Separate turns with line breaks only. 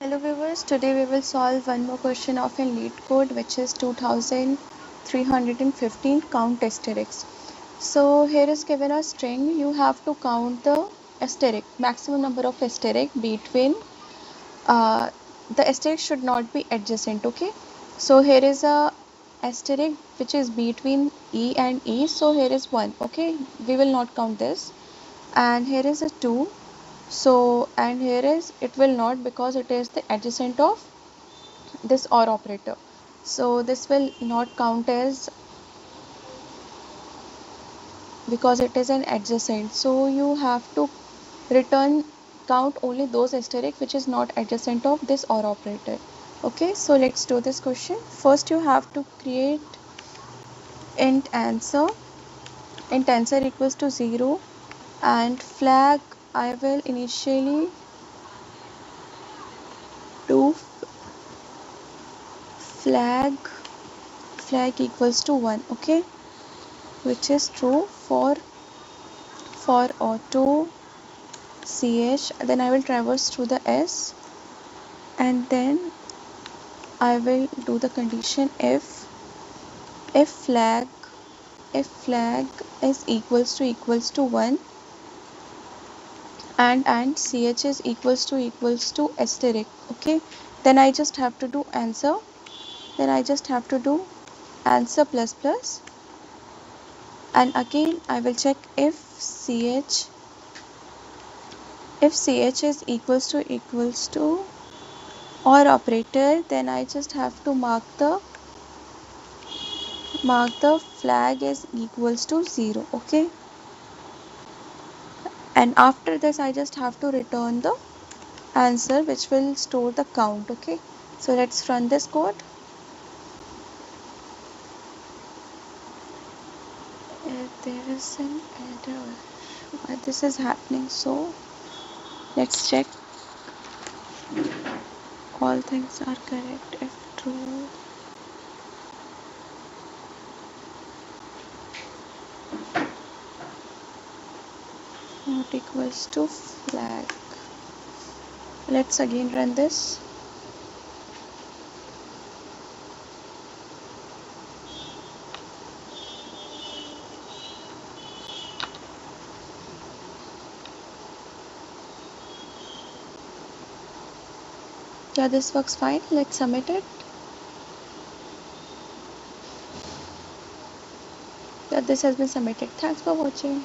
Hello viewers, today we will solve one more question of in LeetCode, which is 2315 count asterisks. So here is given a string. You have to count the asterisk, maximum number of asterisk between the asterisk should not be adjacent. Okay, so here is a asterisk which is between E and E, so here is 1. Okay, we will not count this, and here is a 2. So, and here is it will not, because it is the adjacent of this OR operator. So this will not count as, because it is an adjacent. So you have to return count only those asterisks which is not adjacent of this OR operator. Okay, so let's do this question. First you have to create int answer. Int answer equals to 0, and flag I will initially do flag equals to 1. Okay, which is true for auto ch. Then I will traverse through the s, and then I will do the condition if flag is equals to 1, and ch is equals to asterisk. Okay, then I just have to do answer. Then I just have to do answer plus plus, and again I will check if ch is equals to OR operator. Then I just have to mark the flag is equals to 0. Okay, and after this I just have to return the answer, which will store the count. Okay, so let's run this code. There is an error. Why this is happening? So let's check all things are correct. If true, not equals to flag. Let's again run this. Yeah, this works fine. Let's submit it. Yeah, this has been submitted. Thanks for watching.